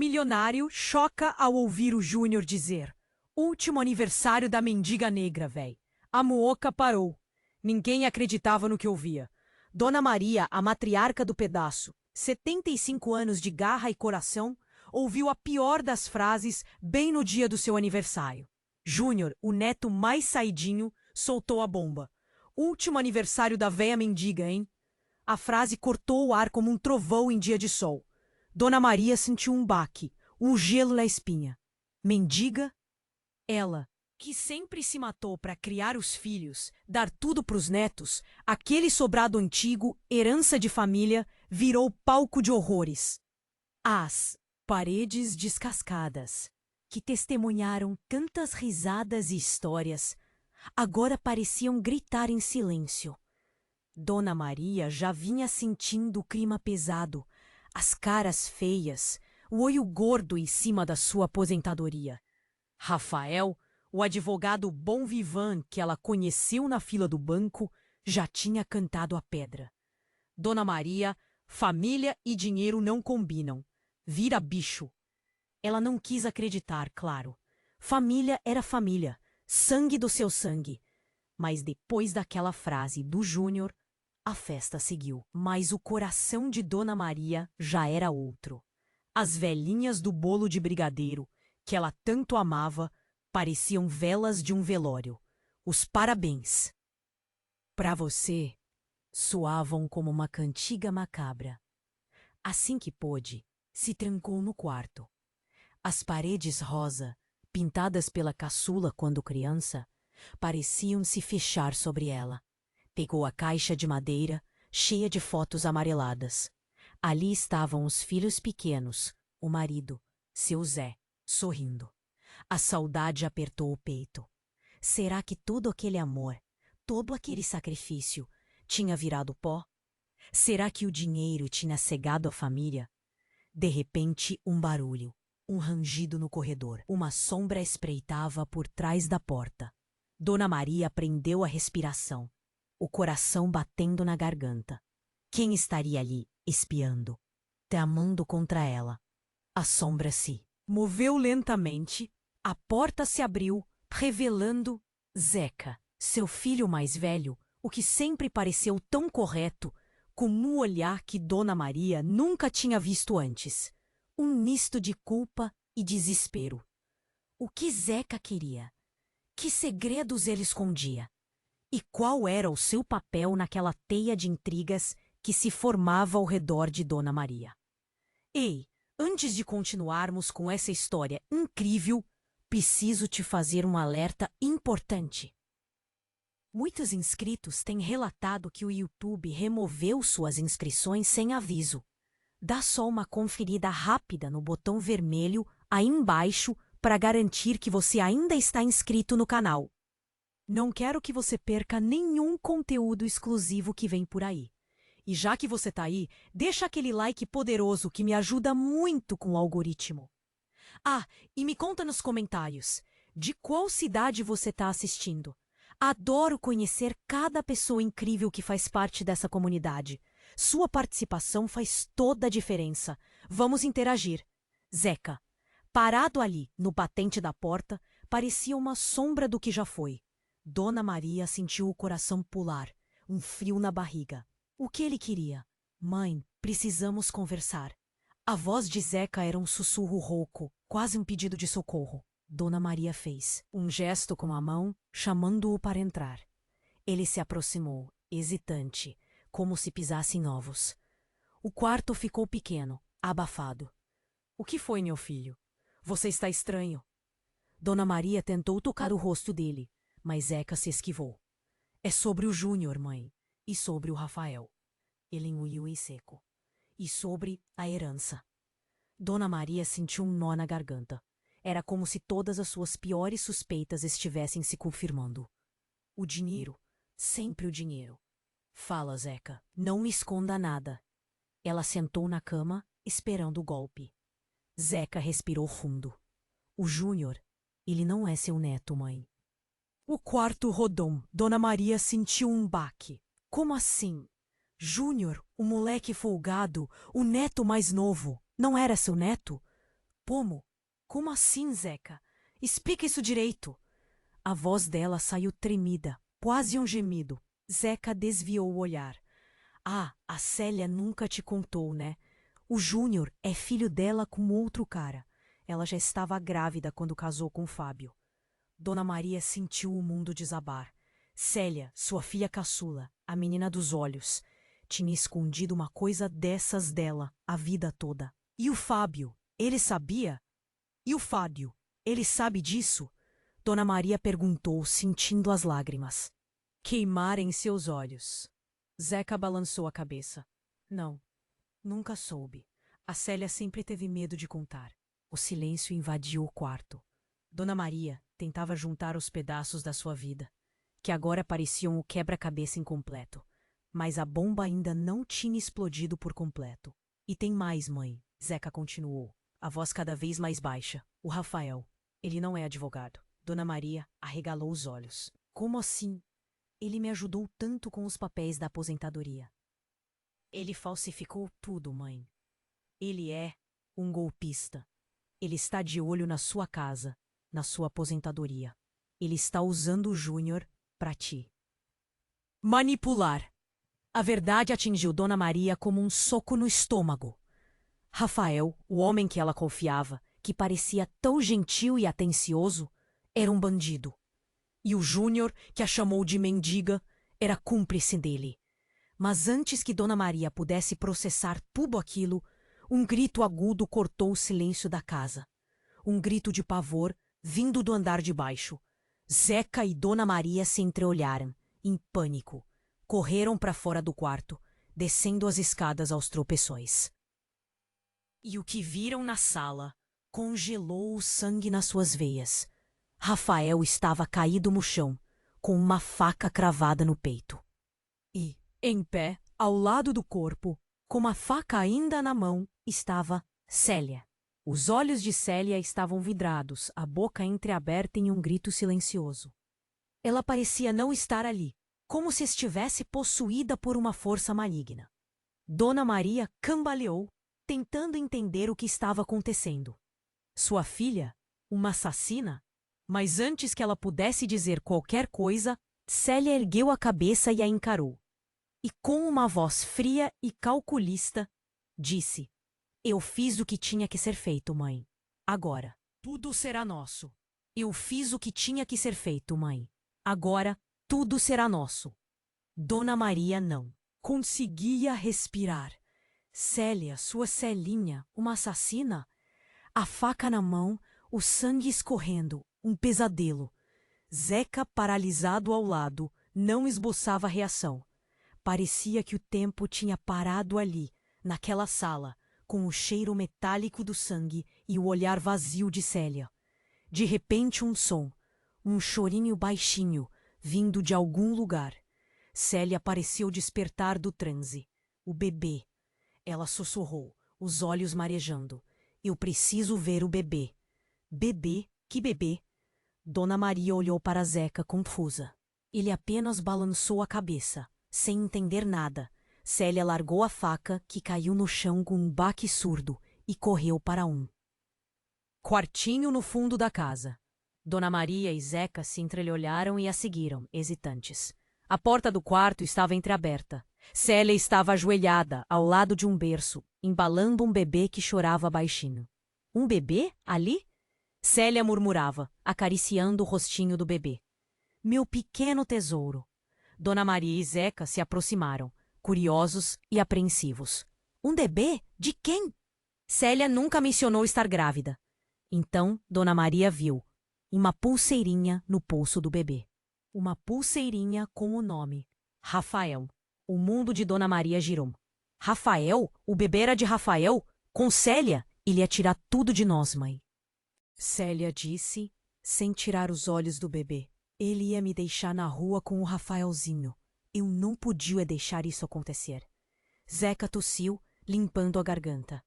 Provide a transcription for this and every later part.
milionário choca ao ouvir o Júnior dizer: último aniversário da mendiga negra, véi. A muoca parou. Ninguém acreditava no que ouvia. Dona Maria, a matriarca do pedaço, 75 anos de garra e coração, ouviu a pior das frases bem no dia do seu aniversário. Júnior, o neto mais saidinho, soltou a bomba. Último aniversário da véia mendiga, hein? A frase cortou o ar como um trovão em dia de sol. Dona Maria sentiu um baque, um gelo na espinha. Mendiga? Ela, que sempre se matou para criar os filhos, dar tudo pros netos, aquele sobrado antigo, herança de família, virou palco de horrores. As paredes descascadas, que testemunharam tantas risadas e histórias, agora pareciam gritar em silêncio. Dona Maria já vinha sentindo o clima pesado, as caras feias, o olho gordo em cima da sua aposentadoria. Rafael, o advogado bom vivant que ela conheceu na fila do banco, já tinha cantado a pedra. Dona Maria, família e dinheiro não combinam. Vira bicho. Ela não quis acreditar, claro. Família era família, sangue do seu sangue. Mas depois daquela frase do Júnior, a festa seguiu. Mas o coração de Dona Maria já era outro. As velhinhas do bolo de brigadeiro, que ela tanto amava, pareciam velas de um velório. Os parabéns pra você soavam como uma cantiga macabra. Assim que pôde, se trancou no quarto. As paredes rosa, pintadas pela caçula quando criança, pareciam se fechar sobre ela. Pegou a caixa de madeira, cheia de fotos amareladas. Ali estavam os filhos pequenos, o marido, seu Zé, sorrindo. A saudade apertou o peito. Será que todo aquele amor, todo aquele sacrifício, tinha virado pó? Será que o dinheiro tinha cegado a família? De repente, um barulho, um rangido no corredor. Uma sombra espreitava por trás da porta. Dona Maria prendeu a respiração, o coração batendo na garganta. Quem estaria ali, espiando, tramando contra ela? A sombra se moveu lentamente, a porta se abriu, revelando Zeca, seu filho mais velho, o que sempre pareceu tão correto, com um olhar que Dona Maria nunca tinha visto antes. Um misto de culpa e desespero. O que Zeca queria? Que segredos ele escondia? E qual era o seu papel naquela teia de intrigas que se formava ao redor de Dona Maria? Ei, antes de continuarmos com essa história incrível, preciso te fazer um alerta importante. Muitos inscritos têm relatado que o YouTube removeu suas inscrições sem aviso. Dá só uma conferida rápida no botão vermelho aí embaixo para garantir que você ainda está inscrito no canal. Não quero que você perca nenhum conteúdo exclusivo que vem por aí. E já que você tá aí, deixa aquele like poderoso que me ajuda muito com o algoritmo. Ah, e me conta nos comentários, de qual cidade você tá assistindo? Adoro conhecer cada pessoa incrível que faz parte dessa comunidade. Sua participação faz toda a diferença. Vamos interagir. Zeca, parado ali, no batente da porta, parecia uma sombra do que já foi. Dona Maria sentiu o coração pular, um frio na barriga. O que ele queria? Mãe, precisamos conversar. A voz de Zeca era um sussurro rouco, quase um pedido de socorro. Dona Maria fez um gesto com a mão, chamando-o para entrar. Ele se aproximou, hesitante, como se pisasse em ovos. O quarto ficou pequeno, abafado. O que foi, meu filho? Você está estranho. Dona Maria tentou tocar o rosto dele, mas Zeca se esquivou. É sobre o Júnior, mãe, e sobre o Rafael. Ele engoliu em seco. E sobre a herança. Dona Maria sentiu um nó na garganta. Era como se todas as suas piores suspeitas estivessem se confirmando. O dinheiro, sempre o dinheiro. Fala, Zeca, não me esconda nada. Ela sentou na cama, esperando o golpe. Zeca respirou fundo. O Júnior, ele não é seu neto, mãe. O quarto rodou. Dona Maria sentiu um baque. Como assim? Júnior, o moleque folgado, o neto mais novo, não era seu neto? Como? Como assim, Zeca? Explica isso direito. A voz dela saiu tremida, quase um gemido. Zeca desviou o olhar. Ah, a Célia nunca te contou, né? O Júnior é filho dela com outro cara. Ela já estava grávida quando casou com o Fábio. Dona Maria sentiu o mundo desabar. Célia, sua filha caçula, a menina dos olhos, tinha escondido uma coisa dessas dela a vida toda. E o Fábio? Ele sabia? E o Fábio? Ele sabe disso? Dona Maria perguntou, sentindo as lágrimas queimar em seus olhos. Zeca balançou a cabeça. Não, nunca soube. A Célia sempre teve medo de contar. O silêncio invadiu o quarto. Dona Maria tentava juntar os pedaços da sua vida, que agora pareciam o quebra-cabeça incompleto. Mas a bomba ainda não tinha explodido por completo. E tem mais, mãe, Zeca continuou, a voz cada vez mais baixa. O Rafael, ele não é advogado. Dona Maria arregalou os olhos. Como assim? Ele me ajudou tanto com os papéis da aposentadoria. Ele falsificou tudo, mãe. Ele é um golpista. Ele está de olho na sua casa, na sua aposentadoria. Ele está usando o Júnior para ti. Manipular. A verdade atingiu Dona Maria como um soco no estômago. Rafael, o homem que ela confiava, que parecia tão gentil e atencioso, era um bandido. E o Júnior, que a chamou de mendiga, era cúmplice dele. Mas antes que Dona Maria pudesse processar tudo aquilo, um grito agudo cortou o silêncio da casa. Um grito de pavor vindo do andar de baixo. Zeca e Dona Maria se entreolharam, em pânico. Correram para fora do quarto, descendo as escadas aos tropeções. E o que viram na sala congelou o sangue nas suas veias. Rafael estava caído no chão, com uma faca cravada no peito. E, em pé, ao lado do corpo, com a faca ainda na mão, estava Célia. Os olhos de Célia estavam vidrados, a boca entreaberta em um grito silencioso. Ela parecia não estar ali, como se estivesse possuída por uma força maligna. Dona Maria cambaleou, tentando entender o que estava acontecendo. Sua filha, uma assassina? Mas antes que ela pudesse dizer qualquer coisa, Célia ergueu a cabeça e a encarou. E com uma voz fria e calculista, disse: Eu fiz o que tinha que ser feito, mãe. Agora, tudo será nosso. Eu fiz o que tinha que ser feito, mãe. Agora, tudo será nosso. Dona Maria não conseguia respirar. Célia, sua Celinha, uma assassina? A faca na mão, o sangue escorrendo, um pesadelo. Zeca, paralisado ao lado, não esboçava reação. Parecia que o tempo tinha parado ali, naquela sala, com o cheiro metálico do sangue e o olhar vazio de Célia. De repente um chorinho baixinho, vindo de algum lugar. Célia pareceu despertar do transe. O bebê. Ela sussurrou, os olhos marejando. Eu preciso ver o bebê. Bebê? Que bebê? Dona Maria olhou para Zeca confusa. Ele apenas balançou a cabeça, sem entender nada. Célia largou a faca, que caiu no chão com um baque surdo, e correu para um quartinho no fundo da casa. Dona Maria e Zeca se entreolharam e a seguiram, hesitantes. A porta do quarto estava entreaberta. Célia estava ajoelhada, ao lado de um berço, embalando um bebê que chorava baixinho. Um bebê? Ali? Célia murmurava, acariciando o rostinho do bebê. Meu pequeno tesouro. Dona Maria e Zeca se aproximaram, curiosos e apreensivos. Um bebê? De quem? Célia nunca mencionou estar grávida. Então, Dona Maria viu uma pulseirinha no pulso do bebê. Uma pulseirinha com o nome Rafael. O mundo de Dona Maria girou. Rafael? O bebê era de Rafael? Com Célia? Ele ia tirar tudo de nós, mãe. Célia disse, sem tirar os olhos do bebê. Ele ia me deixar na rua com o Rafaelzinho. Eu não podia deixar isso acontecer. Zeca tossiu, limpando a garganta.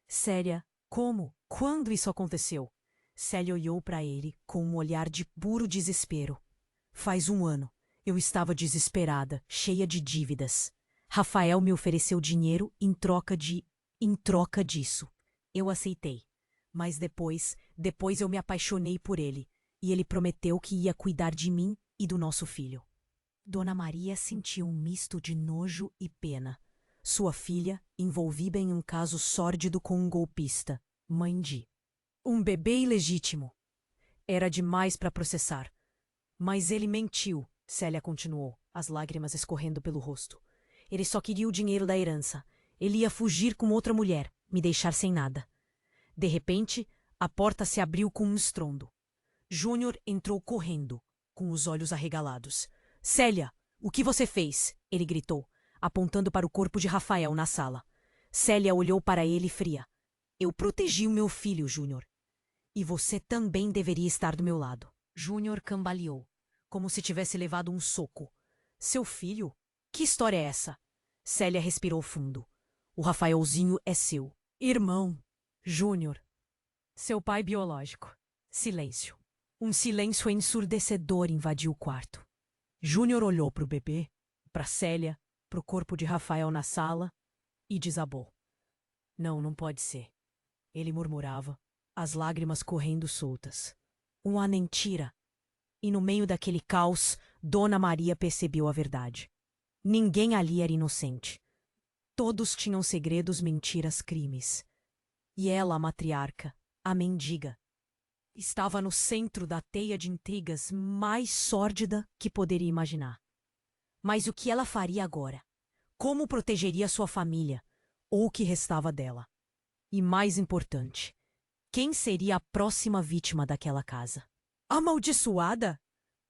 Célia, como? Quando isso aconteceu? Célia olhou para ele com um olhar de puro desespero. Faz 1 ano. Eu estava desesperada, cheia de dívidas. Rafael me ofereceu dinheiro em troca disso. Eu aceitei. Mas depois eu me apaixonei por ele, e ele prometeu que ia cuidar de mim e do nosso filho. Dona Maria sentiu um misto de nojo e pena. Sua filha, envolvida em um caso sórdido com um golpista, mãe de um bebê ilegítimo. Era demais para processar. Mas ele mentiu, Célia continuou, as lágrimas escorrendo pelo rosto. Ele só queria o dinheiro da herança. Ele ia fugir com outra mulher, me deixar sem nada. De repente, a porta se abriu com um estrondo. Júnior entrou correndo, com os olhos arregalados. Célia, o que você fez? Ele gritou, apontando para o corpo de Rafael na sala. Célia olhou para ele fria. Eu protegi o meu filho, Júnior. E você também deveria estar do meu lado. Júnior cambaleou, como se tivesse levado um soco. Seu filho? Que história é essa? Célia respirou fundo. O Rafaelzinho é seu. Irmão. Júnior. Seu pai biológico. Silêncio. Um silêncio ensurdecedor invadiu o quarto. Júnior olhou para o bebê, para Célia, para o corpo de Rafael na sala e desabou. Não pode ser. Ele murmurava, as lágrimas correndo soltas. Uma mentira. E no meio daquele caos, Dona Maria percebeu a verdade. Ninguém ali era inocente. Todos tinham segredos, mentiras, crimes. E ela, a matriarca, a mendiga, estava no centro da teia de intrigas mais sórdida que poderia imaginar. Mas o que ela faria agora? Como protegeria sua família, ou o que restava dela? E mais importante, quem seria a próxima vítima daquela casa? Amaldiçoada?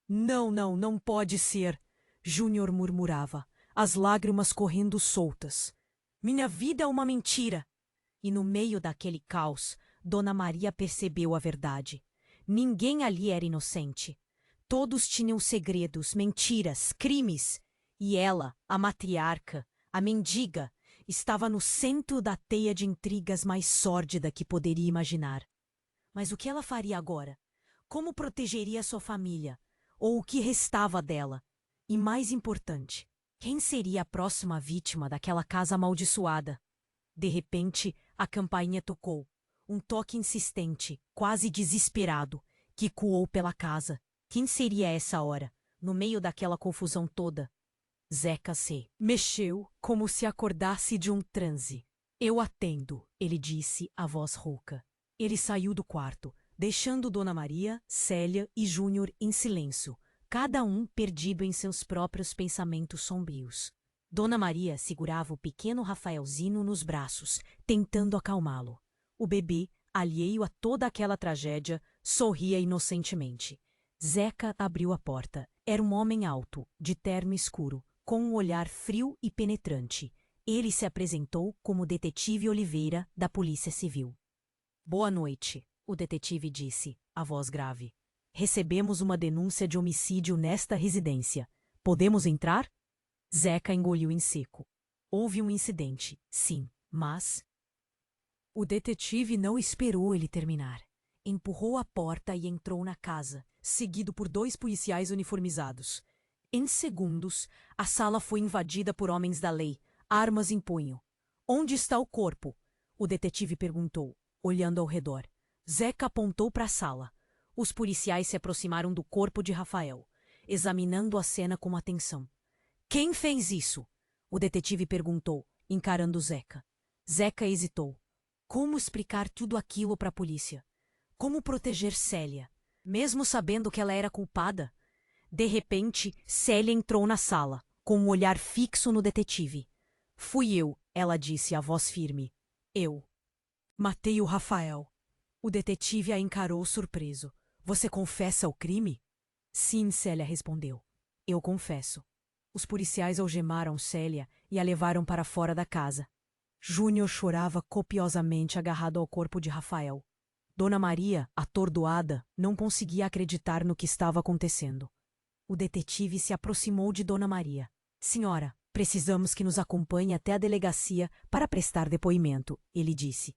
Não pode ser, Júnior murmurava, as lágrimas correndo soltas. Minha vida é uma mentira. E no meio daquele caos, Dona Maria percebeu a verdade. Ninguém ali era inocente. Todos tinham segredos, mentiras, crimes. E ela, a matriarca, a mendiga, estava no centro da teia de intrigas mais sórdida que poderia imaginar. Mas o que ela faria agora? Como protegeria sua família? Ou o que restava dela? E mais importante, quem seria a próxima vítima daquela casa amaldiçoada? De repente, a campainha tocou. Um toque insistente, quase desesperado, que ecoou pela casa. Quem seria essa hora, no meio daquela confusão toda? Zeca se mexeu como se acordasse de um transe. Eu atendo, ele disse, a voz rouca. Ele saiu do quarto, deixando Dona Maria, Célia e Júnior em silêncio, cada um perdido em seus próprios pensamentos sombrios. Dona Maria segurava o pequeno Rafaelzinho nos braços, tentando acalmá-lo. O bebê, alheio a toda aquela tragédia, sorria inocentemente. Zeca abriu a porta. Era um homem alto, de terno escuro, com um olhar frio e penetrante. Ele se apresentou como detetive Oliveira, da Polícia Civil. Boa noite, o detetive disse, a voz grave. Recebemos uma denúncia de homicídio nesta residência. Podemos entrar? Zeca engoliu em seco. Houve um incidente, sim, mas... O detetive não esperou ele terminar. Empurrou a porta e entrou na casa, seguido por 2 policiais uniformizados. Em segundos, a sala foi invadida por homens da lei, armas em punho. Onde está o corpo? O detetive perguntou, olhando ao redor. Zeca apontou para a sala. Os policiais se aproximaram do corpo de Rafael, examinando a cena com atenção. Quem fez isso? O detetive perguntou, encarando Zeca. Zeca hesitou. Como explicar tudo aquilo para a polícia? Como proteger Célia, mesmo sabendo que ela era culpada? De repente, Célia entrou na sala, com um olhar fixo no detetive. Fui eu, ela disse, a voz firme. Eu. Matei o Rafael. O detetive a encarou surpreso. Você confessa o crime? Sim, Célia respondeu. Eu confesso. Os policiais algemaram Célia e a levaram para fora da casa. Júnior chorava copiosamente agarrado ao corpo de Rafael. Dona Maria, atordoada, não conseguia acreditar no que estava acontecendo. O detetive se aproximou de Dona Maria. Senhora, precisamos que nos acompanhe até a delegacia para prestar depoimento, ele disse.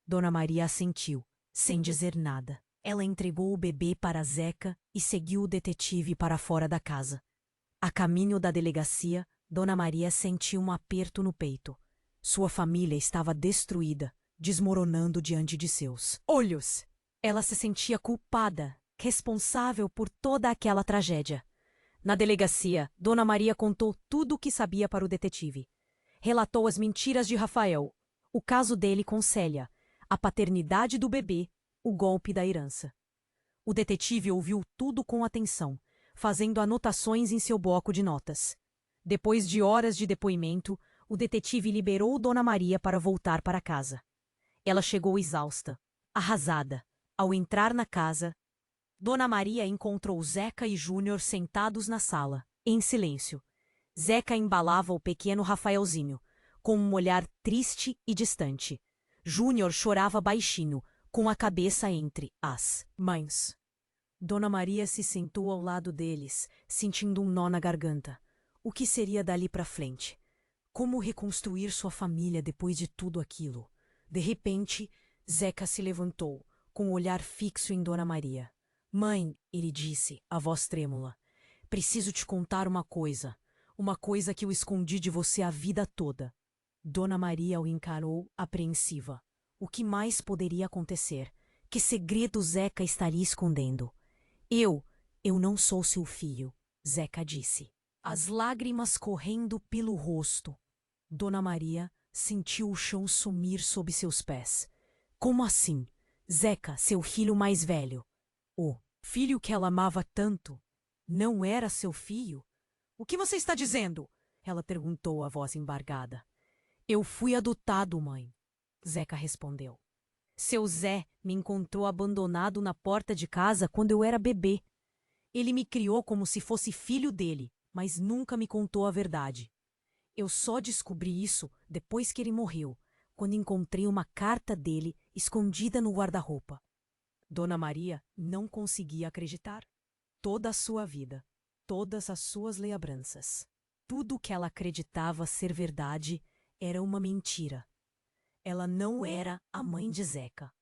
Dona Maria assentiu, sem dizer nada. Ela entregou o bebê para Zeca e seguiu o detetive para fora da casa. A caminho da delegacia, Dona Maria sentiu um aperto no peito. Sua família estava destruída desmoronando diante de seus olhos. Ela se sentia culpada, responsável por toda aquela tragédia. Na delegacia, Dona Maria contou tudo o que sabia para o detetive. Relatou as mentiras de Rafael, o caso dele com Célia, a paternidade do bebê, o golpe da herança. O detetive ouviu tudo com atenção, fazendo anotações em seu bloco de notas. Depois de horas de depoimento, o detetive liberou Dona Maria para voltar para casa. Ela chegou exausta, arrasada. Ao entrar na casa, Dona Maria encontrou Zeca e Júnior sentados na sala, em silêncio. Zeca embalava o pequeno Rafaelzinho, com um olhar triste e distante. Júnior chorava baixinho, com a cabeça entre as mãos. Dona Maria se sentou ao lado deles, sentindo um nó na garganta. O que seria dali para frente? Como reconstruir sua família depois de tudo aquilo? De repente, Zeca se levantou, com o olhar fixo em Dona Maria. Mãe, ele disse, a voz trêmula, preciso te contar uma coisa que eu escondi de você a vida toda. Dona Maria o encarou, apreensiva. O que mais poderia acontecer? Que segredo Zeca estaria escondendo? Eu não sou seu filho, Zeca disse, as lágrimas correndo pelo rosto. Dona Maria sentiu o chão sumir sob seus pés. Como assim? Zeca, seu filho mais velho. O filho que ela amava tanto, não era seu filho? O que você está dizendo? Ela perguntou, a voz embargada. Eu fui adotado, mãe, Zeca respondeu. Seu Zé me encontrou abandonado na porta de casa quando eu era bebê. Ele me criou como se fosse filho dele, mas nunca me contou a verdade. Eu só descobri isso depois que ele morreu, quando encontrei uma carta dele escondida no guarda-roupa. Dona Maria não conseguia acreditar. Toda a sua vida, todas as suas lembranças, tudo o que ela acreditava ser verdade era uma mentira. Ela não era a mãe de Zeca.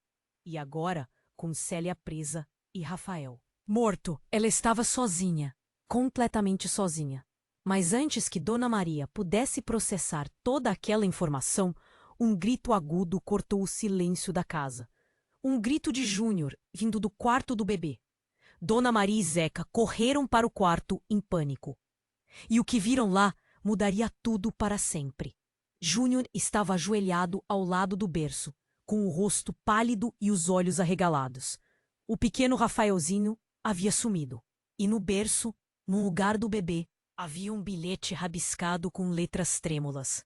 E agora, com Célia presa e Rafael morto, ela estava sozinha, completamente sozinha. Mas antes que Dona Maria pudesse processar toda aquela informação, um grito agudo cortou o silêncio da casa. Um grito de Júnior, vindo do quarto do bebê. Dona Maria e Zeca correram para o quarto em pânico. E o que viram lá mudaria tudo para sempre. Júnior estava ajoelhado ao lado do berço, com o rosto pálido e os olhos arregalados. O pequeno Rafaelzinho havia sumido. E no berço, no lugar do bebê, havia um bilhete rabiscado com letras trêmulas.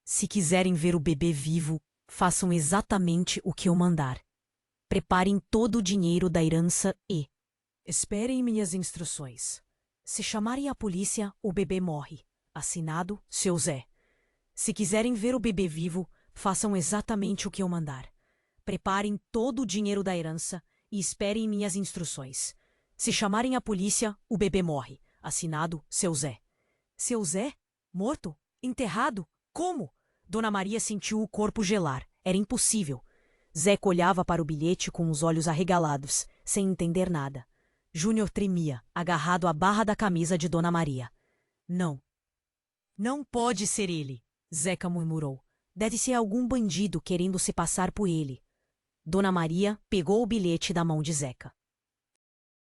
Se quiserem ver o bebê vivo, façam exatamente o que eu mandar. Preparem todo o dinheiro da herança e esperem minhas instruções. Se chamarem a polícia, o bebê morre. Assinado, seu Zé. Se quiserem ver o bebê vivo, façam exatamente o que eu mandar. Preparem todo o dinheiro da herança e esperem minhas instruções. Se chamarem a polícia, o bebê morre. Assinado, seu Zé. Seu Zé? Morto? Enterrado? Como? Dona Maria sentiu o corpo gelar. Era impossível. Zeca olhava para o bilhete com os olhos arregalados, sem entender nada. Júnior tremia, agarrado à barra da camisa de Dona Maria. Não. Não pode ser ele, Zeca murmurou. Deve ser algum bandido querendo se passar por ele. Dona Maria pegou o bilhete da mão de Zeca.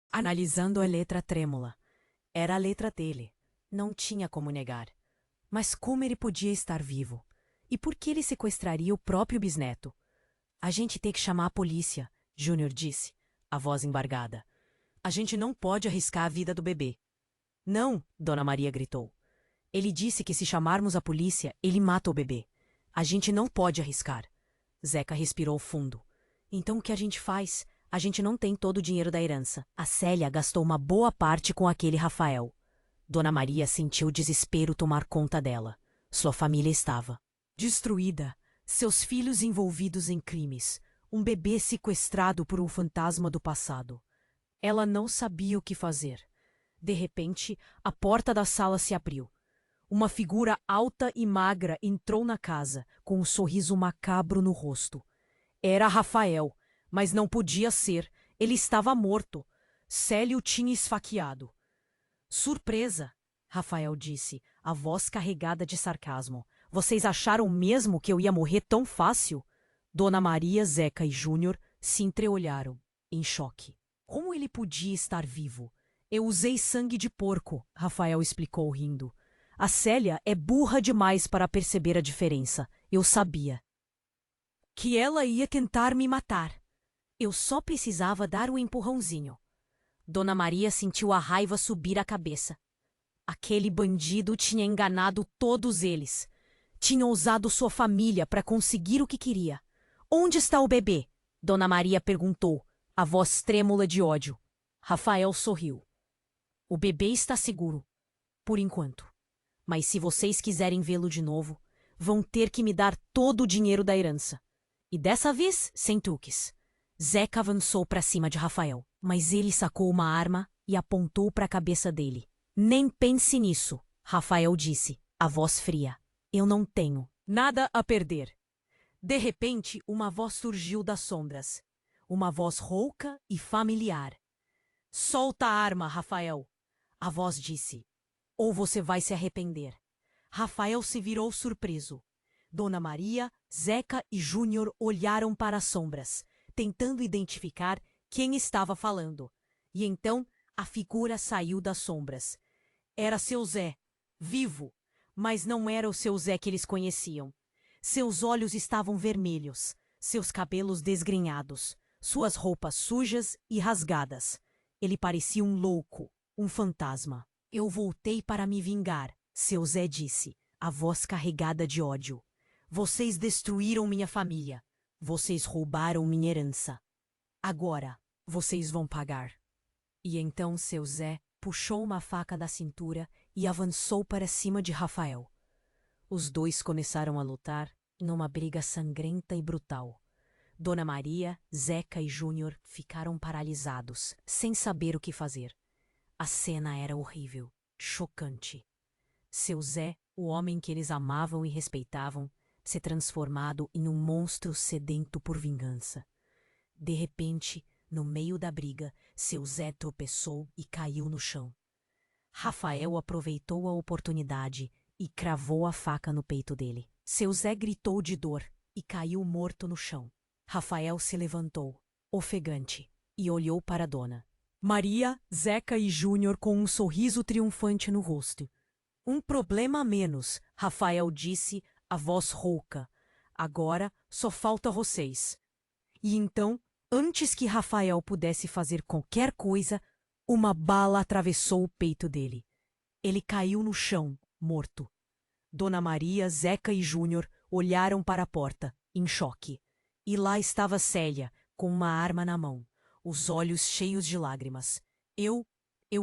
Analisando a letra trêmula. Era a letra dele. Não tinha como negar. Mas como ele podia estar vivo? E por que ele sequestraria o próprio bisneto? A gente tem que chamar a polícia, Júnior disse, a voz embargada. A gente não pode arriscar a vida do bebê. Não, Dona Maria gritou. Ele disse que se chamarmos a polícia, ele mata o bebê. A gente não pode arriscar. Zeca respirou fundo. Então o que a gente faz? A gente não tem todo o dinheiro da herança. A Célia gastou uma boa parte com aquele Rafael. Dona Maria sentiu o desespero tomar conta dela. Sua família estava destruída. Seus filhos envolvidos em crimes. Um bebê sequestrado por um fantasma do passado. Ela não sabia o que fazer. De repente, a porta da sala se abriu. Uma figura alta e magra entrou na casa, com um sorriso macabro no rosto. Era Rafael, mas não podia ser. Ele estava morto. Célia o tinha esfaqueado. Surpresa, Rafael disse, a voz carregada de sarcasmo. Vocês acharam mesmo que eu ia morrer tão fácil? Dona Maria, Zeca e Júnior se entreolharam, em choque. Como ele podia estar vivo? Eu usei sangue de porco, Rafael explicou rindo. A Célia é burra demais para perceber a diferença. Eu sabia que ela ia tentar me matar. Eu só precisava dar o empurrãozinho. Dona Maria sentiu a raiva subir a cabeça. Aquele bandido tinha enganado todos eles. Tinha usado sua família para conseguir o que queria. Onde está o bebê? Dona Maria perguntou, a voz trêmula de ódio. Rafael sorriu. O bebê está seguro, por enquanto. Mas se vocês quiserem vê-lo de novo, vão ter que me dar todo o dinheiro da herança. E dessa vez, sem truques. Zeca avançou para cima de Rafael, mas ele sacou uma arma e apontou para a cabeça dele. Nem pense nisso, Rafael disse, a voz fria. Eu não tenho nada a perder. De repente, uma voz surgiu das sombras. Uma voz rouca e familiar. Solta a arma, Rafael. A voz disse. Ou você vai se arrepender. Rafael se virou surpreso. Dona Maria, Zeca e Júnior olharam para as sombras, tentando identificar quem estava falando. E então a figura saiu das sombras. Era seu Zé, vivo, mas não era o seu Zé que eles conheciam. Seus olhos estavam vermelhos, seus cabelos desgrenhados, suas roupas sujas e rasgadas. Ele parecia um louco, um fantasma. Eu voltei para me vingar, seu Zé disse, a voz carregada de ódio. Vocês destruíram minha família. Vocês roubaram minha herança. Agora, vocês vão pagar. E então seu Zé puxou uma faca da cintura e avançou para cima de Rafael. Os dois começaram a lutar numa briga sangrenta e brutal. Dona Maria, Zeca e Júnior ficaram paralisados, sem saber o que fazer. A cena era horrível, chocante. Seu Zé, o homem que eles amavam e respeitavam, se transformado em um monstro sedento por vingança. De repente, no meio da briga, seu Zé tropeçou e caiu no chão. Rafael aproveitou a oportunidade e cravou a faca no peito dele. Seu Zé gritou de dor e caiu morto no chão. Rafael se levantou, ofegante, e olhou para a Dona Maria, Zeca e Júnior com um sorriso triunfante no rosto. Um problema a menos, Rafael disse, a voz rouca. Agora só falta vocês. E então, antes que Rafael pudesse fazer qualquer coisa, uma bala atravessou o peito dele. Ele caiu no chão, morto. Dona Maria, Zeca e Júnior olharam para a porta, em choque. E lá estava Célia, com uma arma na mão, os olhos cheios de lágrimas. Eu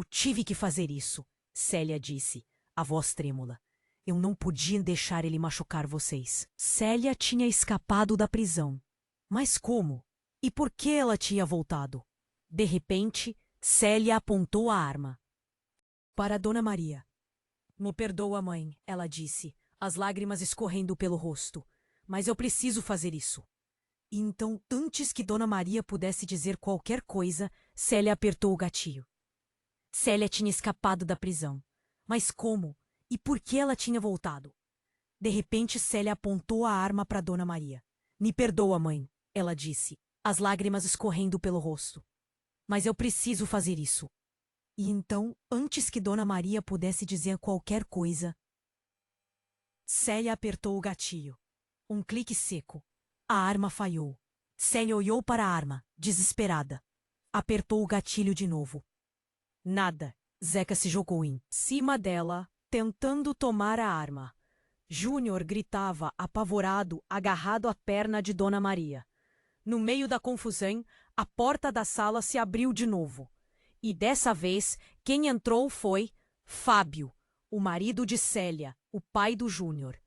tive que fazer isso, Célia disse, a voz trêmula. Eu não podia deixar ele machucar vocês. Célia tinha escapado da prisão. Mas como? E por que ela tinha voltado? De repente, Célia apontou a arma para Dona Maria. Me perdoa, mãe, ela disse, as lágrimas escorrendo pelo rosto. Mas eu preciso fazer isso. E então, antes que Dona Maria pudesse dizer qualquer coisa, Célia apertou o gatilho. Célia tinha escapado da prisão. Mas como? E por que ela tinha voltado? De repente, Célia apontou a arma para Dona Maria. Me perdoa, mãe, ela disse, as lágrimas escorrendo pelo rosto. Mas eu preciso fazer isso. E então, antes que Dona Maria pudesse dizer qualquer coisa, Célia apertou o gatilho. Um clique seco. A arma falhou. Célia olhou para a arma, desesperada. Apertou o gatilho de novo. Nada. Zeca se jogou em cima dela, tentando tomar a arma. Júnior gritava, apavorado, agarrado à perna de Dona Maria. No meio da confusão, a porta da sala se abriu de novo. E dessa vez, quem entrou foi Fábio, o marido de Célia, o pai do Júnior.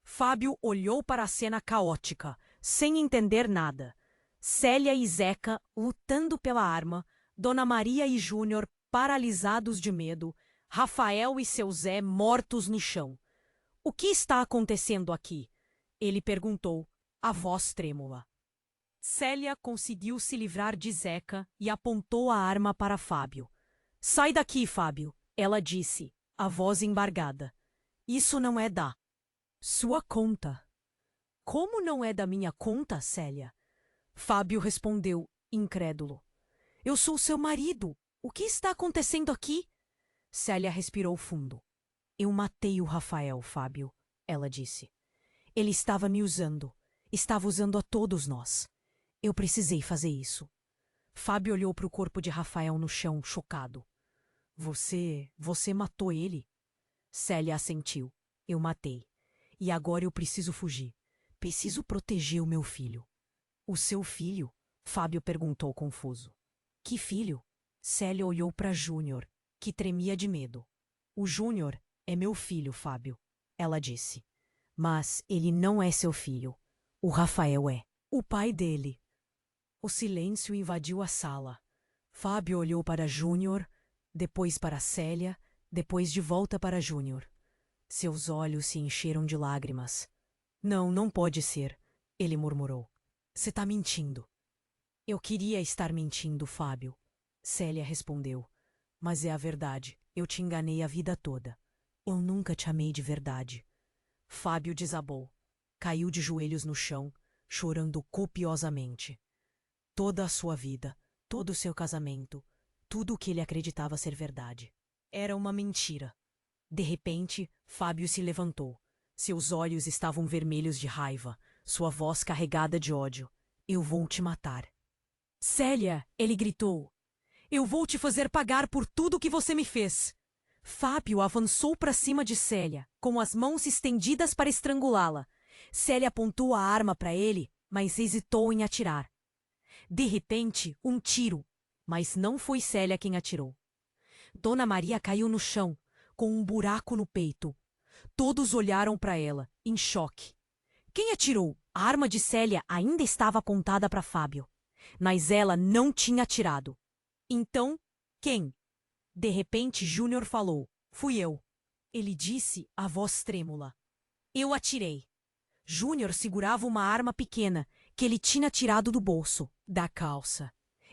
Fábio olhou para a cena caótica, sem entender nada. Célia e Zeca lutando pela arma, Dona Maria e Júnior paralisados de medo, Rafael e seu Zé mortos no chão. O que está acontecendo aqui? Ele perguntou, a voz trêmula. Célia conseguiu se livrar de Zeca e apontou a arma para Fábio. Sai daqui, Fábio, ela disse, a voz embargada. Isso não é da sua conta. Como não é da minha conta, Célia? Fábio respondeu, incrédulo. Eu sou seu marido. O que está acontecendo aqui? Célia respirou fundo. Eu matei o Rafael, Fábio, ela disse. Ele estava me usando. Estava usando a todos nós. Eu precisei fazer isso. Fábio olhou para o corpo de Rafael no chão, chocado. Você matou ele? Célia assentiu. Eu matei. E agora eu preciso fugir. Preciso proteger o meu filho. O seu filho? Fábio perguntou confuso. Que filho? Célia olhou para Júnior, que tremia de medo. O Júnior é meu filho, Fábio, ela disse. Mas ele não é seu filho. O Rafael é. O pai dele. O silêncio invadiu a sala. Fábio olhou para Júnior, depois para Célia, depois de volta para Júnior. Seus olhos se encheram de lágrimas. Não, não pode ser, ele murmurou. Você está mentindo. Eu queria estar mentindo, Fábio. Célia respondeu. Mas é a verdade. Eu te enganei a vida toda. Eu nunca te amei de verdade. Fábio desabou. Caiu de joelhos no chão, chorando copiosamente. Toda a sua vida, todo o seu casamento, tudo o que ele acreditava ser verdade. Era uma mentira. De repente, Fábio se levantou. Seus olhos estavam vermelhos de raiva, sua voz carregada de ódio. Eu vou te matar. Célia, ele gritou. Eu vou te fazer pagar por tudo que você me fez. Fábio avançou para cima de Célia, com as mãos estendidas para estrangulá-la. Célia apontou a arma para ele, mas hesitou em atirar. De repente, um tiro, mas não foi Célia quem atirou. Dona Maria caiu no chão, com um buraco no peito. Todos olharam para ela, em choque. Quem atirou? A arma de Célia ainda estava apontada para Fábio, mas ela não tinha atirado. Então, quem? De repente, Júnior falou. Fui eu. Ele disse, a voz trêmula. Eu atirei. Júnior segurava uma arma pequena que ele tinha tirado do bolso, da calça.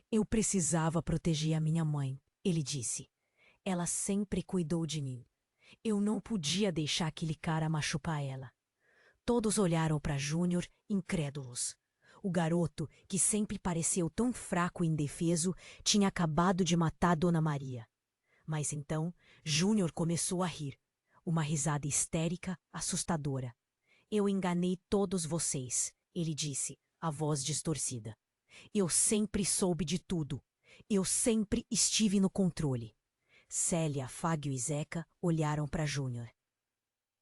Eu precisava proteger a minha mãe, ele disse. Ela sempre cuidou de mim. Eu não podia deixar aquele cara machucar ela. Todos olharam para Júnior, incrédulos. O garoto, que sempre pareceu tão fraco e indefeso, tinha acabado de matar Dona Maria. Mas então, Júnior começou a rir. Uma risada histérica, assustadora. Eu enganei todos vocês, ele disse, a voz distorcida. Eu sempre soube de tudo. Eu sempre estive no controle. Célia, Fábio e Zeca olharam para Júnior.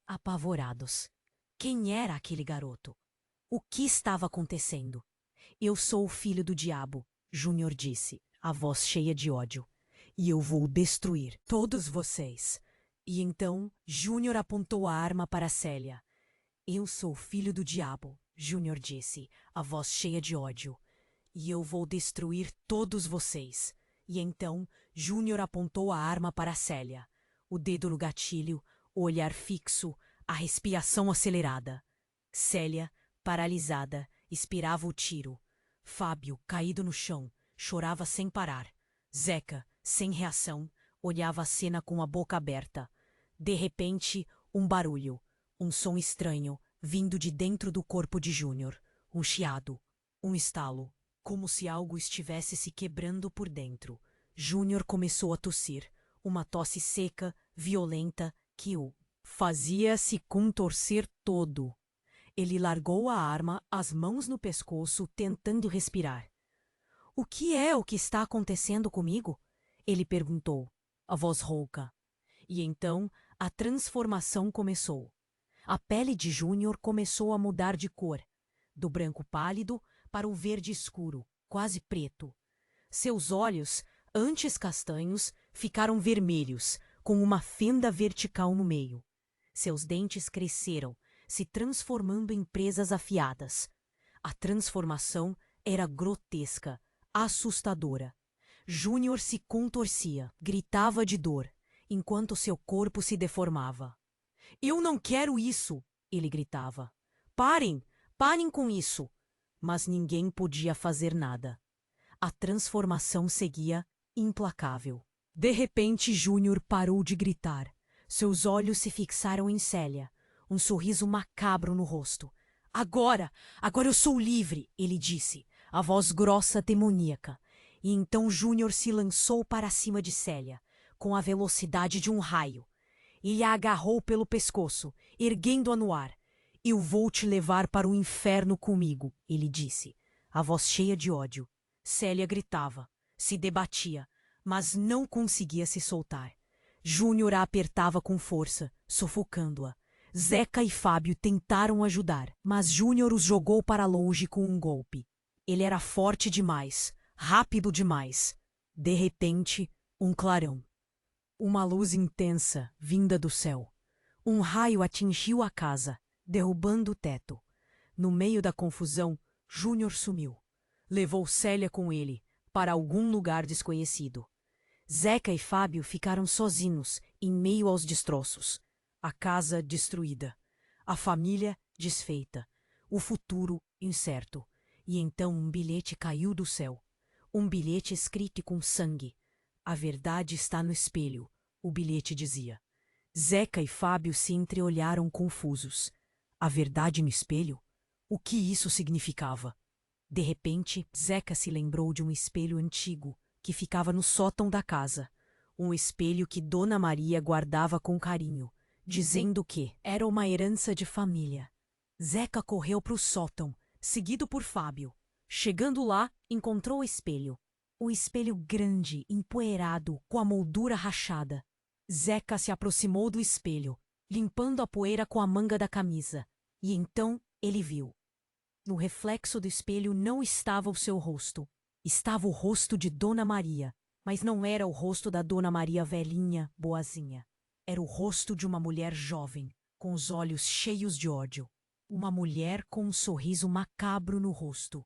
Apavorados. Quem era aquele garoto? O que estava acontecendo? Eu sou o filho do diabo, Júnior disse, a voz cheia de ódio. E eu vou destruir todos vocês. E então, Júnior apontou a arma para Célia. Eu sou o filho do diabo, Júnior disse, a voz cheia de ódio. E eu vou destruir todos vocês. E então, Júnior apontou a arma para Célia. O dedo no gatilho, o olhar fixo, a respiração acelerada. Célia, paralisada, esperava o tiro. Fábio, caído no chão, chorava sem parar. Zeca, sem reação, olhava a cena com a boca aberta. De repente, um barulho, um som estranho, vindo de dentro do corpo de Júnior. Um chiado, um estalo, como se algo estivesse se quebrando por dentro. Júnior começou a tossir, uma tosse seca, violenta, que o fazia-se contorcer todo. Ele largou a arma, as mãos no pescoço, tentando respirar. O que está acontecendo comigo? Ele perguntou, a voz rouca. E então a transformação começou. A pele de Júnior começou a mudar de cor, do branco pálido para o verde escuro, quase preto. Seus olhos, antes castanhos, ficaram vermelhos, com uma fenda vertical no meio. Seus dentes cresceram, se transformando em presas afiadas. A transformação era grotesca, assustadora. Júnior se contorcia, gritava de dor, enquanto seu corpo se deformava. Eu não quero isso, ele gritava. Parem, parem com isso. Mas ninguém podia fazer nada. A transformação seguia, implacável. De repente, Júnior parou de gritar. Seus olhos se fixaram em Célia, um sorriso macabro no rosto. Agora eu sou livre, ele disse, a voz grossa demoníaca. E então Júnior se lançou para cima de Célia, com a velocidade de um raio. Ele a agarrou pelo pescoço, erguendo-a no ar. Eu vou te levar para o inferno comigo, ele disse, a voz cheia de ódio. Célia gritava, se debatia, mas não conseguia se soltar. Júnior a apertava com força, sufocando-a. Zeca e Fábio tentaram ajudar, mas Júnior os jogou para longe com um golpe. Ele era forte demais, rápido demais. De repente, um clarão. Uma luz intensa, vinda do céu. Um raio atingiu a casa, derrubando o teto. No meio da confusão, Júnior sumiu. Levou Célia com ele, para algum lugar desconhecido. Zeca e Fábio ficaram sozinhos, em meio aos destroços. A casa destruída. A família desfeita. O futuro incerto. E então um bilhete caiu do céu. Um bilhete escrito com sangue. A verdade está no espelho, o bilhete dizia. Zeca e Fábio se entreolharam confusos. A verdade no espelho? O que isso significava? De repente, Zeca se lembrou de um espelho antigo que ficava no sótão da casa. Um espelho que Dona Maria guardava com carinho, dizendo que era uma herança de família. Zeca correu para o sótão, seguido por Fábio. Chegando lá, encontrou o espelho. Um espelho grande, empoeirado, com a moldura rachada. Zeca se aproximou do espelho, limpando a poeira com a manga da camisa. E então ele viu. No reflexo do espelho não estava o seu rosto. Estava o rosto de Dona Maria, mas não era o rosto da Dona Maria velhinha, boazinha. Era o rosto de uma mulher jovem, com os olhos cheios de ódio. Uma mulher com um sorriso macabro no rosto.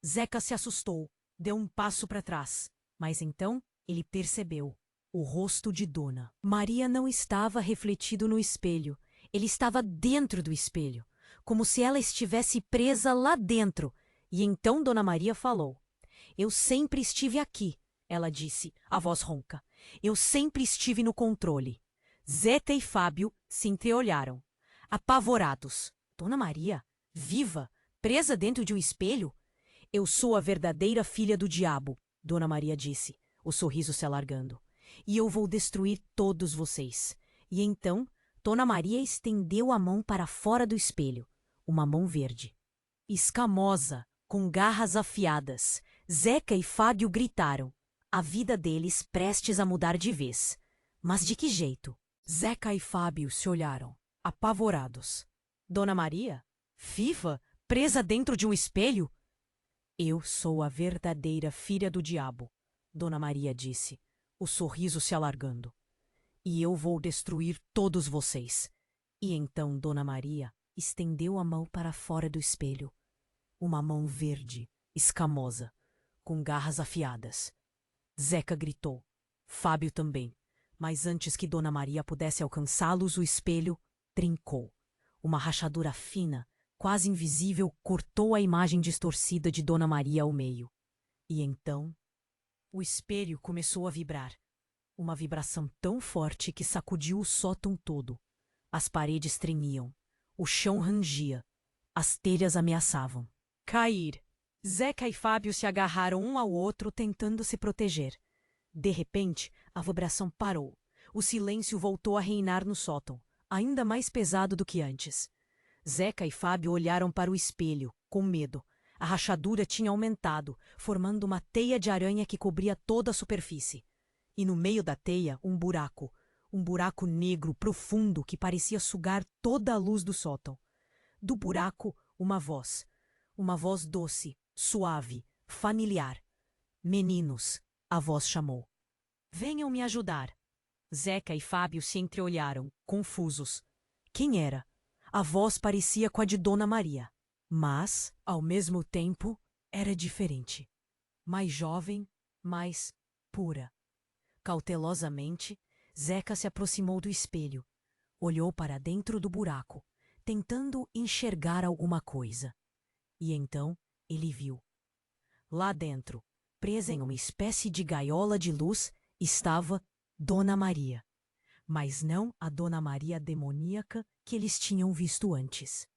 Zeca se assustou, deu um passo para trás, mas então ele percebeu. O rosto de Dona Maria não estava refletido no espelho. Ele estava dentro do espelho, como se ela estivesse presa lá dentro. E então Dona Maria falou. Eu sempre estive aqui, ela disse, a voz ronca. Eu sempre estive no controle. Zeca e Fábio se entreolharam, apavorados. Dona Maria, viva, presa dentro de um espelho? Eu sou a verdadeira filha do diabo, Dona Maria disse, o sorriso se alargando. E eu vou destruir todos vocês. E então, Dona Maria estendeu a mão para fora do espelho, uma mão verde. Escamosa, com garras afiadas, Zeca e Fábio gritaram, a vida deles prestes a mudar de vez. Mas de que jeito? Zeca e Fábio se olharam, apavorados. Dona Maria? Viva? Presa dentro de um espelho? Eu sou a verdadeira filha do diabo, Dona Maria disse, o sorriso se alargando. E eu vou destruir todos vocês. E então Dona Maria estendeu a mão para fora do espelho. Uma mão verde, escamosa, com garras afiadas. Zeca gritou. Fábio também. Mas antes que Dona Maria pudesse alcançá-los, o espelho trincou. Uma rachadura fina, quase invisível, cortou a imagem distorcida de Dona Maria ao meio. E então, o espelho começou a vibrar. Uma vibração tão forte que sacudiu o sótão todo. As paredes tremiam. O chão rangia. As telhas ameaçavam cair. Zeca e Fábio se agarraram um ao outro, tentando se proteger. De repente, a vibração parou. O silêncio voltou a reinar no sótão, ainda mais pesado do que antes. Zeca e Fábio olharam para o espelho, com medo. A rachadura tinha aumentado, formando uma teia de aranha que cobria toda a superfície. E no meio da teia, um buraco negro profundo que parecia sugar toda a luz do sótão. Do buraco, uma voz doce, suave, familiar. Meninos, a voz chamou. Venham me ajudar. Zeca e Fábio se entreolharam, confusos. Quem era? A voz parecia com a de Dona Maria, mas, ao mesmo tempo, era diferente. Mais jovem, mais pura. Cautelosamente, Zeca se aproximou do espelho. Olhou para dentro do buraco, tentando enxergar alguma coisa. E então ele viu. Lá dentro, presa em uma espécie de gaiola de luz, estava Dona Maria. Mas não a Dona Maria demoníaca que eles tinham visto antes.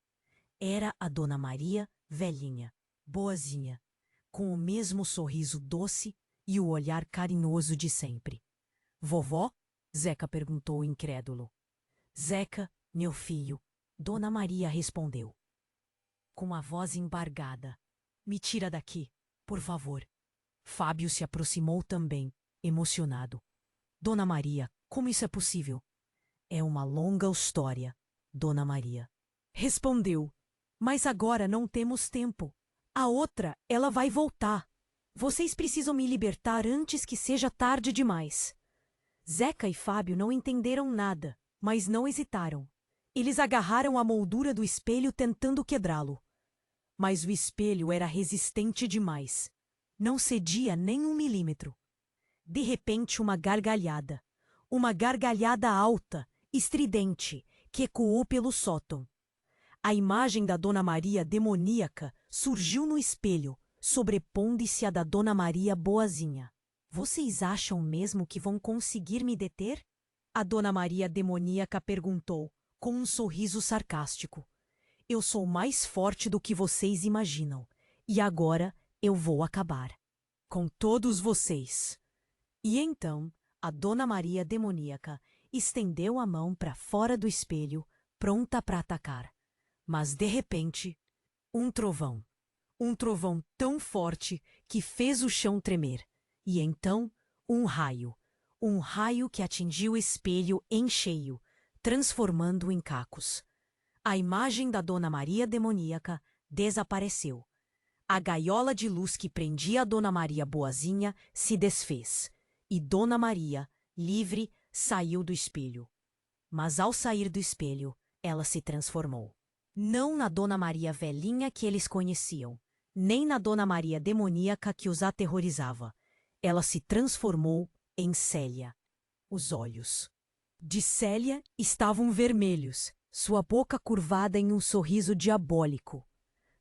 Era a Dona Maria, velhinha, boazinha, com o mesmo sorriso doce e o olhar carinhoso de sempre. Vovó? Zeca perguntou incrédulo. Zeca, meu filho, Dona Maria respondeu, com a voz embargada. Me tira daqui, por favor. Fábio se aproximou também, emocionado. Dona Maria, como isso é possível? É uma longa história, Dona Maria. Respondeu, mas agora não temos tempo. A outra, ela vai voltar. Vocês precisam me libertar antes que seja tarde demais. Zeca e Fábio não entenderam nada, mas não hesitaram. Eles agarraram a moldura do espelho tentando quebrá-lo. Mas o espelho era resistente demais. Não cedia nem 1 milímetro. De repente, uma gargalhada alta, estridente, que ecoou pelo sótão. A imagem da Dona Maria demoníaca surgiu no espelho, sobrepondo-se à da Dona Maria boazinha. Vocês acham mesmo que vão conseguir me deter? A Dona Maria demoníaca perguntou, com um sorriso sarcástico. Eu sou mais forte do que vocês imaginam, e agora eu vou acabar com todos vocês. E então, a Dona Maria demoníaca estendeu a mão para fora do espelho, pronta para atacar. Mas, de repente, um trovão tão forte que fez o chão tremer. E então, um raio que atingiu o espelho em cheio, transformando-o em cacos. A imagem da Dona Maria demoníaca desapareceu. A gaiola de luz que prendia a Dona Maria boazinha se desfez, e Dona Maria, livre, saiu do espelho. Mas ao sair do espelho, ela se transformou. Não na Dona Maria velhinha que eles conheciam, nem na Dona Maria demoníaca que os aterrorizava. Ela se transformou em Célia. Os olhos de Célia estavam vermelhos, sua boca curvada em um sorriso diabólico.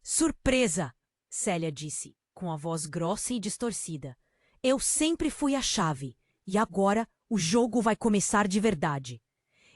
Surpresa! Célia disse, com a voz grossa e distorcida. Eu sempre fui a chave, e agora o jogo vai começar de verdade.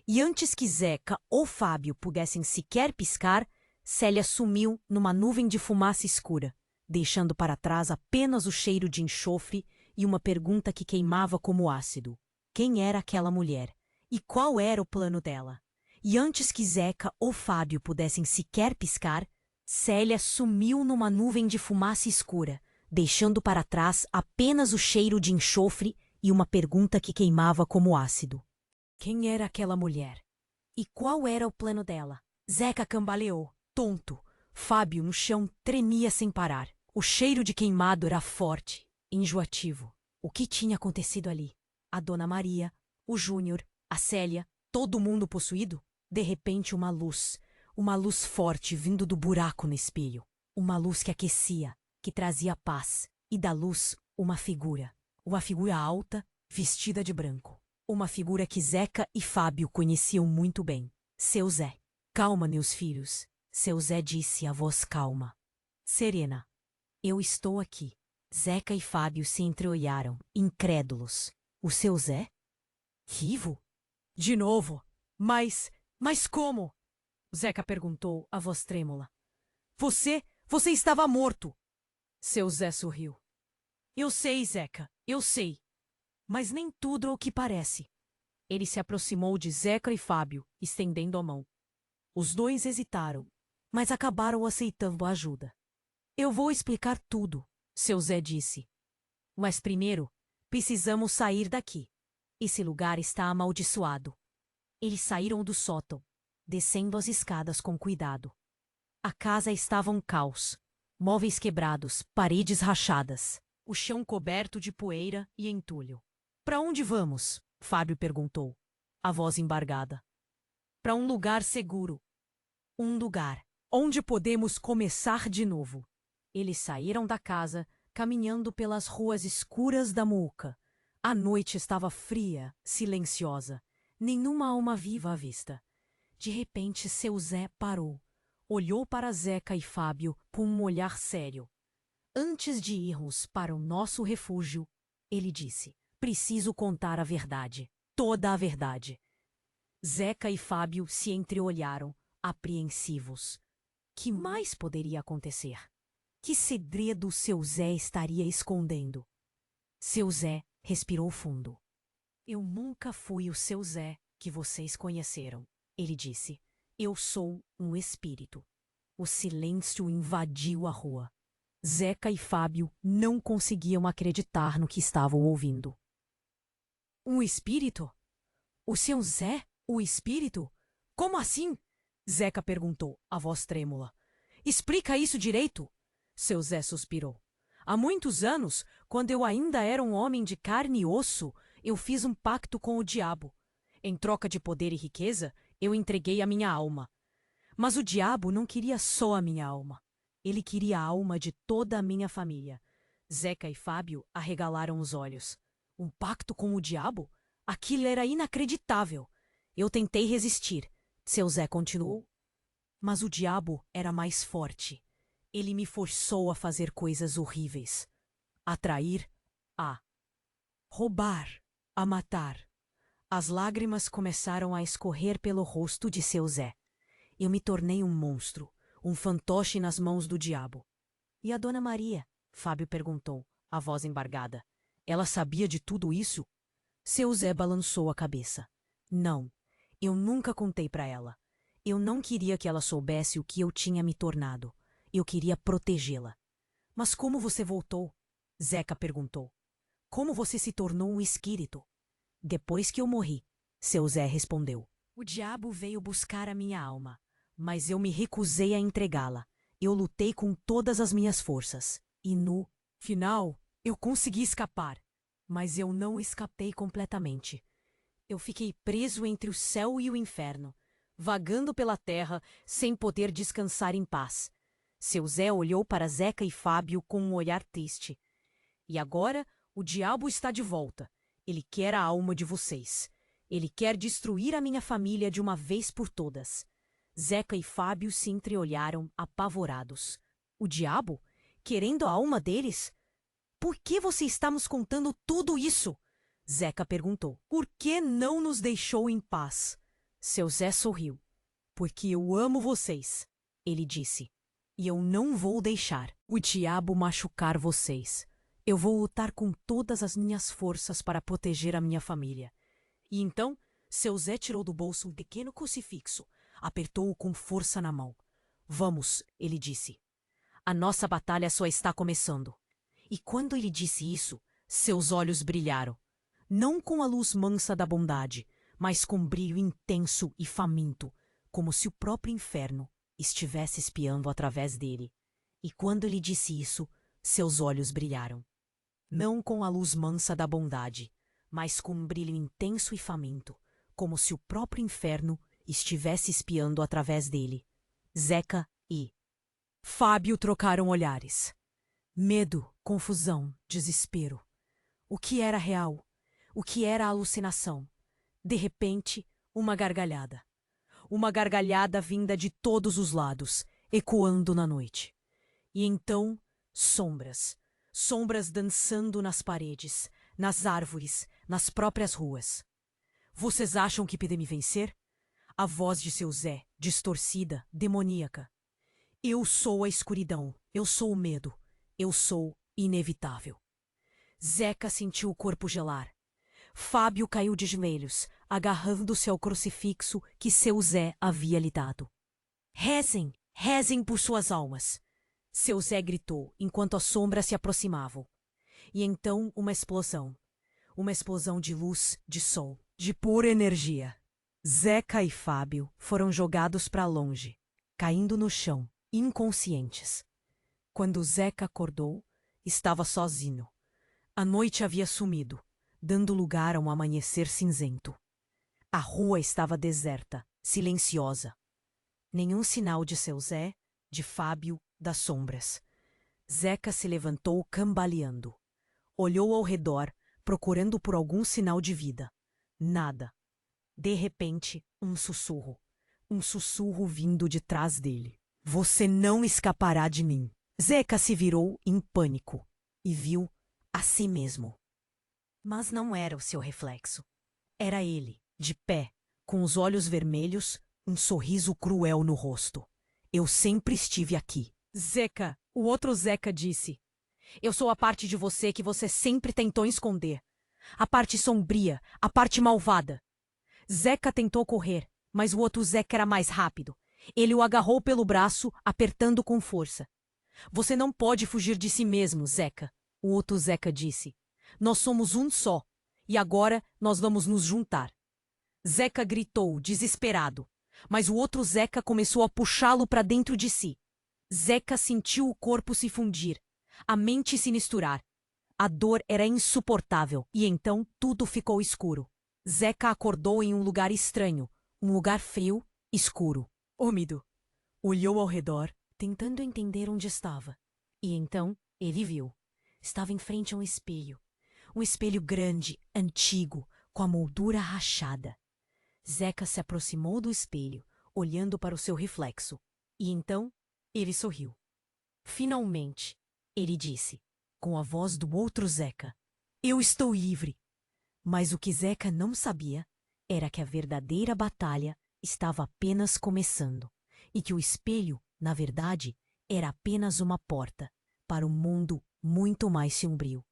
E antes que Zeca ou Fábio pudessem sequer piscar, Célia sumiu numa nuvem de fumaça escura, deixando para trás apenas o cheiro de enxofre e uma pergunta que queimava como ácido. Quem era aquela mulher? E qual era o plano dela? E antes que Zeca ou Fábio pudessem sequer piscar, Célia sumiu numa nuvem de fumaça escura, deixando para trás apenas o cheiro de enxofre e uma pergunta que queimava como ácido. Quem era aquela mulher? E qual era o plano dela? Zeca cambaleou, tonto. Fábio, no chão, tremia sem parar. O cheiro de queimado era forte, enjoativo. O que tinha acontecido ali? A Dona Maria, o Júnior, a Célia, todo mundo possuído? De repente, uma luz forte vindo do buraco no espelho. Uma luz que aquecia, que trazia paz. E da luz, uma figura alta, vestida de branco. Uma figura que Zeca e Fábio conheciam muito bem. Seu Zé. Calma, meus filhos. Seu Zé disse a voz calma. Serena. Eu estou aqui. Zeca e Fábio se entreolharam, incrédulos. O seu Zé? Vivo? De novo. Mas como? Zeca perguntou, a voz trêmula. Você estava morto. Seu Zé sorriu. Eu sei, Zeca, eu sei. Mas nem tudo é o que parece. Ele se aproximou de Zeca e Fábio, estendendo a mão. Os dois hesitaram, mas acabaram aceitando a ajuda. Eu vou explicar tudo, seu Zé disse. Mas primeiro, precisamos sair daqui. Esse lugar está amaldiçoado. Eles saíram do sótão, descendo as escadas com cuidado. A casa estava um caos. Móveis quebrados, paredes rachadas, o chão coberto de poeira e entulho. Para onde vamos? Fábio perguntou, a voz embargada. Para um lugar seguro. Um lugar onde podemos começar de novo. Eles saíram da casa, caminhando pelas ruas escuras da Muca. A noite estava fria, silenciosa. Nenhuma alma viva à vista. De repente, seu Zé parou. Olhou para Zeca e Fábio com um olhar sério. Antes de irmos para o nosso refúgio, ele disse, preciso contar a verdade, toda a verdade. Zeca e Fábio se entreolharam, apreensivos. Que mais poderia acontecer? Que segredo seu Zé estaria escondendo? Seu Zé respirou fundo. Eu nunca fui o seu Zé que vocês conheceram, ele disse. Eu sou um espírito. O silêncio invadiu a rua. Zeca e Fábio não conseguiam acreditar no que estavam ouvindo. Um espírito? O seu Zé? O espírito? Como assim? Zeca perguntou, a voz trêmula. Explica isso direito. Seu Zé suspirou. Há muitos anos, quando eu ainda era um homem de carne e osso, eu fiz um pacto com o diabo. Em troca de poder e riqueza, eu entreguei a minha alma. Mas o diabo não queria só a minha alma. Ele queria a alma de toda a minha família. Zeca e Fábio arregalaram os olhos. Um pacto com o diabo? Aquilo era inacreditável. Eu tentei resistir. Seu Zé continuou. Mas o diabo era mais forte. Ele me forçou a fazer coisas horríveis. A trair, a roubar, a matar. As lágrimas começaram a escorrer pelo rosto de seu Zé. Eu me tornei um monstro, um fantoche nas mãos do diabo. E a Dona Maria? Fábio perguntou, a voz embargada. Ela sabia de tudo isso? Seu Zé balançou a cabeça. Não, eu nunca contei para ela. Eu não queria que ela soubesse o que eu tinha me tornado. Eu queria protegê-la. Mas como você voltou? Zeca perguntou. Como você se tornou um espírito? Depois que eu morri, seu Zé respondeu. O diabo veio buscar a minha alma, mas eu me recusei a entregá-la. Eu lutei com todas as minhas forças. E no final, eu consegui escapar. Mas eu não escapei completamente. Eu fiquei preso entre o céu e o inferno, vagando pela terra sem poder descansar em paz. Seu Zé olhou para Zeca e Fábio com um olhar triste. E agora o diabo está de volta. Ele quer a alma de vocês. Ele quer destruir a minha família de uma vez por todas. Zeca e Fábio se entreolharam apavorados. O diabo? Querendo a alma deles? Por que você está nos contando tudo isso? Zeca perguntou. Por que não nos deixou em paz? Seu Zé sorriu. Porque eu amo vocês, ele disse. E eu não vou deixar o diabo machucar vocês. Eu vou lutar com todas as minhas forças para proteger a minha família. E então, seu Zé tirou do bolso um pequeno crucifixo, apertou-o com força na mão. Vamos, ele disse. A nossa batalha só está começando. E quando ele disse isso, seus olhos brilharam. Não com a luz mansa da bondade, mas com brilho intenso e faminto, como se o próprio inferno estivesse espiando através dele. E quando ele disse isso, seus olhos brilharam. Não com a luz mansa da bondade, mas com um brilho intenso e faminto, como se o próprio inferno estivesse espiando através dele. Zeca e Fábio trocaram olhares. Medo, confusão, desespero. O que era real? O que era alucinação? De repente, uma gargalhada. Uma gargalhada vinda de todos os lados, ecoando na noite. E então, sombras. Sombras dançando nas paredes, nas árvores, nas próprias ruas. Vocês acham que podem me vencer? A voz de seu Zé, distorcida, demoníaca. Eu sou a escuridão, eu sou o medo, eu sou inevitável. Zeca sentiu o corpo gelar. Fábio caiu de joelhos, agarrando-se ao crucifixo que seu Zé havia lhe dado. Rezem, rezem por suas almas. Seu Zé gritou enquanto as sombras se aproximavam. E então uma explosão. Uma explosão de luz, de sol, de pura energia. Zeca e Fábio foram jogados para longe, caindo no chão, inconscientes. Quando Zeca acordou, estava sozinho. A noite havia sumido, dando lugar a um amanhecer cinzento. A rua estava deserta, silenciosa. Nenhum sinal de seu Zé, de Fábio, das sombras. Zeca se levantou cambaleando. Olhou ao redor, procurando por algum sinal de vida. Nada. De repente, um sussurro. Um sussurro vindo de trás dele. Você não escapará de mim. Zeca se virou em pânico e viu a si mesmo. Mas não era o seu reflexo. Era ele, de pé, com os olhos vermelhos, um sorriso cruel no rosto. Eu sempre estive aqui. Zeca, o outro Zeca disse. Eu sou a parte de você que você sempre tentou esconder. A parte sombria, a parte malvada. Zeca tentou correr, mas o outro Zeca era mais rápido. Ele o agarrou pelo braço, apertando com força. Você não pode fugir de si mesmo, Zeca, o outro Zeca disse. Nós somos um só, e agora nós vamos nos juntar. Zeca gritou, desesperado, mas o outro Zeca começou a puxá-lo para dentro de si. Zeca sentiu o corpo se fundir, a mente se misturar. A dor era insuportável e então tudo ficou escuro. Zeca acordou em um lugar estranho, um lugar frio, escuro, úmido. Olhou ao redor, tentando entender onde estava. E então ele viu. Estava em frente a um espelho. Um espelho grande, antigo, com a moldura rachada. Zeca se aproximou do espelho, olhando para o seu reflexo. E então ele sorriu. Finalmente, ele disse, com a voz do outro Zeca, eu estou livre. Mas o que Zeca não sabia era que a verdadeira batalha estava apenas começando e que o espelho, na verdade, era apenas uma porta para um mundo muito mais sombrio.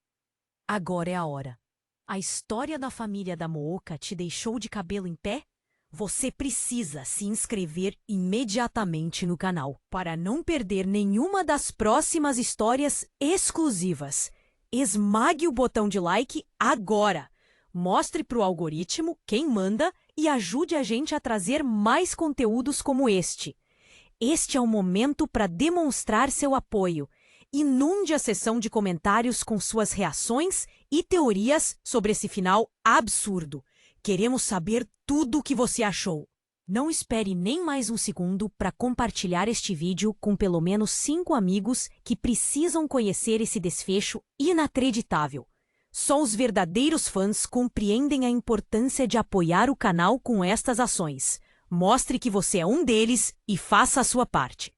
Agora é a hora. A história da família da Mooka te deixou de cabelo em pé? Você precisa se inscrever imediatamente no canal para não perder nenhuma das próximas histórias exclusivas. Esmague o botão de like agora! Mostre para o algoritmo quem manda e ajude a gente a trazer mais conteúdos como este. Este é o momento para demonstrar seu apoio. Inunde a seção de comentários com suas reações e teorias sobre esse final absurdo. Queremos saber tudo o que você achou. Não espere nem mais um segundo para compartilhar este vídeo com pelo menos 5 amigos que precisam conhecer esse desfecho inacreditável. Só os verdadeiros fãs compreendem a importância de apoiar o canal com estas ações. Mostre que você é um deles e faça a sua parte.